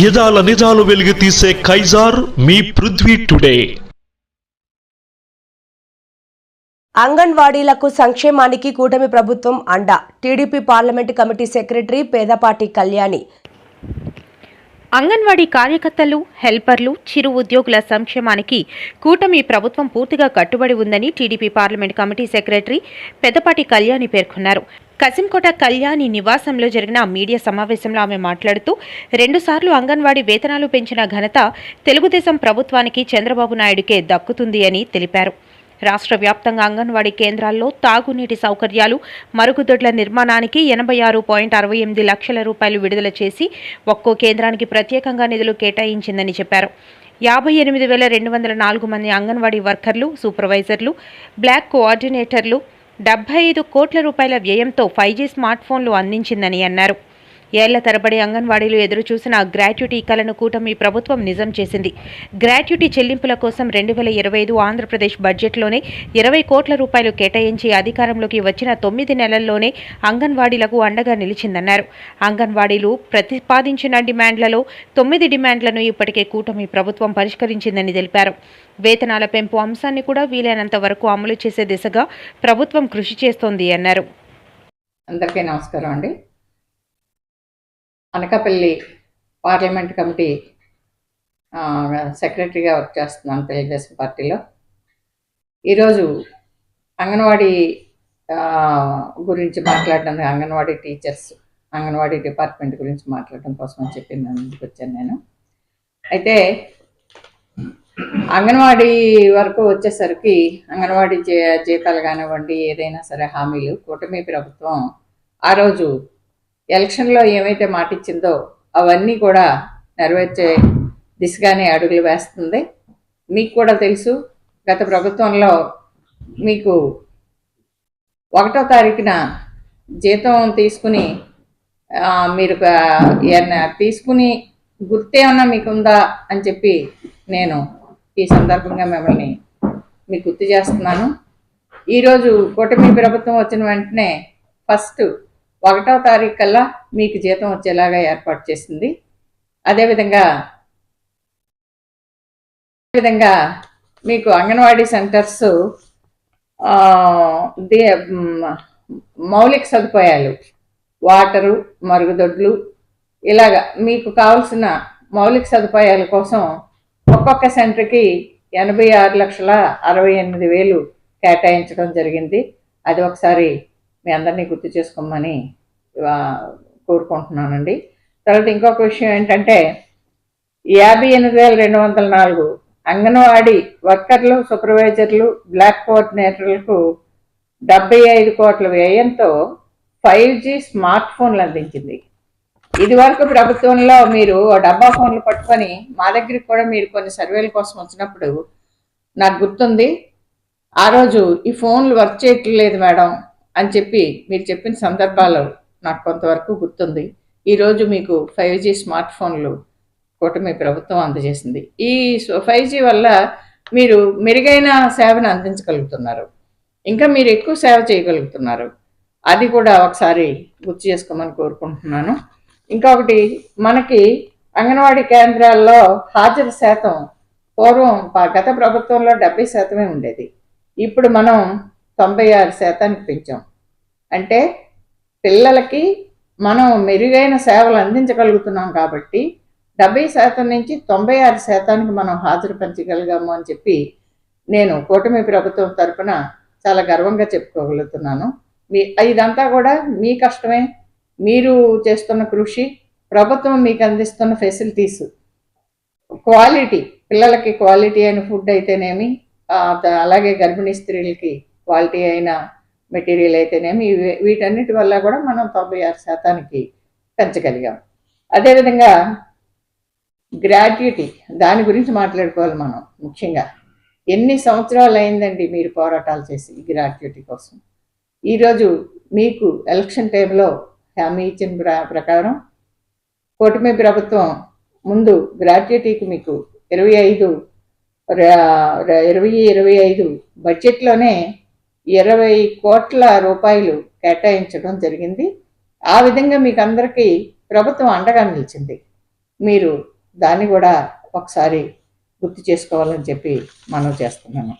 యదాల నిజాలు వెలుగు తీసే కైజార్ మీ పృథ్వీ టుడే. అంగన్వాడీలకు సంక్షేమానికి కూటమి ప్రభుత్వం అండ. TDP parliament committee secretary Pedapati Kalyani. Anganwadi కార్యకర్తలు, హెల్పర్లు, చిరు ఉద్యోగుల సంక్షేమానికి కూటమి ప్రభుత్వం పూర్తిగా కట్టుబడి ఉందని TDP parliament committee secretary Peddapati Kalyani పేర్కొన్నారు. కసింకోట కళ్యాణి నివాసంలో జరిగిన మీడియా సమావేశంలో ఆమె మాట్లాడుతూ 2 సార్లు అంగన్వాడీ వేతనాలు పెంచిన ఘనత తెలుగుదేశం ప్రభుత్వానికి చంద్రబాబు నాయుడుకే దక్కుతుంది అని తెలిపారు. రాష్ట్ర వ్యాప్తంగా అంగన్వాడీ కేంద్రాల్లో తాగునీటి సౌకర్యాలు, మరుగుదొడ్ల నిర్మాణానికి 86.68 లక్షల రూపాయలు విడుదల చేసి ఒక్కో కేంద్రానికి ప్రత్యేకంగా నిధులు కేటాయించిందని చెప్పారు. 58,204 మంది అంగన్వాడీ వర్కర్లు, సూపర్వైజర్లు, బ్లాక్ కోఆర్డినేటర్లు 75 కోట్ల రూపాయల వ్యయంతో 5G స్మార్ట్ ఫోన్లు అందించిందని అన్నారు. ఏళ్ల తరబడి అంగన్వాడీలు ఎదురుచూసిన గ్రాట్యుటీ కలను కూటమి ప్రభుత్వం నిజం చేసింది. గ్రాట్యుటీ చెల్లింపుల కోసం 2025 ఆంధ్రప్రదేశ్ బడ్జెట్లోనే 20 కోట్ల రూపాయలు కేటాయించి అధికారంలోకి వచ్చిన 9 నెలల్లోనే అంగన్వాడీలకు అండగా నిలిచిందన్నారు. అంగన్వాడీలు ప్రతిపాదించిన డిమాండ్లలో 9 డిమాండ్లను ఇప్పటికే కూటమి ప్రభుత్వం పరిష్కరించిందని తెలిపారు. వేతనాల పెంపు అంశాన్ని కూడా వీలైనంత వరకు అమలు చేసే దిశగా ప్రభుత్వం కృషి చేస్తోంది అన్నారు. అందరికీ నమస్కారం అండి. అనకాపల్లి పార్లమెంట్ కమిటీ సెక్రటరీగా వర్క్ చేస్తున్నాను తెలుగుదేశం పార్టీలో. ఈరోజు అంగన్వాడీ గురించి మాట్లాడడానికి, అంగన్వాడీ టీచర్స్, అంగన్వాడీ డిపార్ట్మెంట్ గురించి మాట్లాడడం కోసం అని చెప్పి ముందుకు వచ్చాను నేను. అయితే అంగన్వాడీ వరకు వచ్చేసరికి అంగన్వాడీ జీతాలు కానివ్వండి, ఏదైనా సరే హామీలు కూటమి ప్రభుత్వం ఆ రోజు ఎలక్షన్లో ఏమైతే మాట ఇచ్చిందో అవన్నీ కూడా నెరవేర్చే దిశగానే అడుగులు వేస్తుంది. మీకు కూడా తెలుసు, గత ప్రభుత్వంలో మీకు 1వ తారీఖున జీతం తీసుకుని మీరు తీసుకుని గుర్తేమన్నా మీకుందా అని చెప్పి నేను ఈ సందర్భంగా మిమ్మల్ని మీకు గుర్తు చేస్తున్నాను. ఈరోజు కూటమి ప్రభుత్వం వచ్చిన వెంటనే ఫస్ట్ 1వ తారీఖు కల్లా మీకు జీతం వచ్చేలాగా ఏర్పాటు చేసింది. అదేవిధంగా మీకు అంగన్వాడీ సెంటర్స్ మౌలిక సదుపాయాలు, వాటరు, మరుగుదొడ్లు, ఇలాగా మీకు కావాల్సిన మౌలిక సదుపాయాల కోసం ఒక్కొక్క సెంటర్కి 86,68,000 కేటాయించడం జరిగింది. అది ఒకసారి మీ అందరినీ గుర్తు చేసుకోమని కోరుకుంటున్నానండి. తర్వాత ఇంకొక విషయం ఏంటంటే 58,204 అంగన్వాడీ వర్కర్లు, సూపర్వైజర్లు, బ్లాక్ కోఆర్డినేటర్లకు 75 కోట్ల వ్యయంతో 5G స్మార్ట్ ఫోన్లు అందించింది. ఇది వరకు ప్రభుత్వంలో మీరు డబ్బా ఫోన్లు పట్టుకొని మా దగ్గరికి కూడా మీరు కొన్ని సర్వేల కోసం వచ్చినప్పుడు నాకు గుర్తుంది, ఆ రోజు ఈ ఫోన్లు వర్క్ చేయట్లేదు మేడం అని చెప్పి మీరు చెప్పిన సందర్భాలు నాకు కొంతవరకు గుర్తుంది. ఈరోజు మీకు 5G స్మార్ట్ ఫోన్లు కూటమి ప్రభుత్వం అందజేసింది. ఈ 5G వల్ల మీరు మెరుగైన సేవను అందించగలుగుతున్నారు, ఇంకా మీరు ఎక్కువ సేవ చేయగలుగుతున్నారు. అది కూడా ఒకసారి గుర్తు చేసుకోమని కోరుకుంటున్నాను. ఇంకొకటి, మనకి అంగన్వాడీ కేంద్రాల్లో హాజరు శాతం పూర్వం గత ప్రభుత్వంలో 70% ఉండేది. ఇప్పుడు మనం 96% పెంచాం. అంటే పిల్లలకి మనం మెరుగైన సేవలు అందించగలుగుతున్నాం కాబట్టి 70% నుంచి 96% మనం హాజరు పెంచగలిగాము అని చెప్పి నేను కూటమి ప్రభుత్వం తరఫున చాలా గర్వంగా చెప్పుకోగలుగుతున్నాను. ఇదంతా కూడా మీ కష్టమే, మీరు చేస్తున్న కృషి, ప్రభుత్వం మీకు అందిస్తున్న ఫెసిలిటీస్, క్వాలిటీ, పిల్లలకి క్వాలిటీ అయిన ఫుడ్ అయితేనేమి, అలాగే గర్భిణీ స్త్రీలకి క్వాలిటీ అయిన మెటీరియల్ అయితేనేమి, వీటన్నిటి వల్ల కూడా మనం 96% పెంచగలిగాం. అదేవిధంగా గ్రాట్యుటీ, దాని గురించి మాట్లాడుకోవాలి మనం. ముఖ్యంగా ఎన్ని సంవత్సరాలు అయిందండి మీరు పోరాటాలు చేసి ఈ గ్రాట్యుటీ కోసం. ఈరోజు మీకు ఎలక్షన్ టైంలో హామీ ఇచ్చిన ప్రకారం కూటమి ప్రభుత్వం ముందు గ్రాట్యుటీకి మీకు 2025 బడ్జెట్లోనే 20 కోట్ల రూపాయలు కేటాయించడం జరిగింది. ఆ విధంగా మీకు అందరికీ ప్రభుత్వం అండగా నిలిచింది. మీరు దాన్ని కూడా ఒకసారి గుర్తు చేసుకోవాలని చెప్పి మనవి చేస్తున్నాను.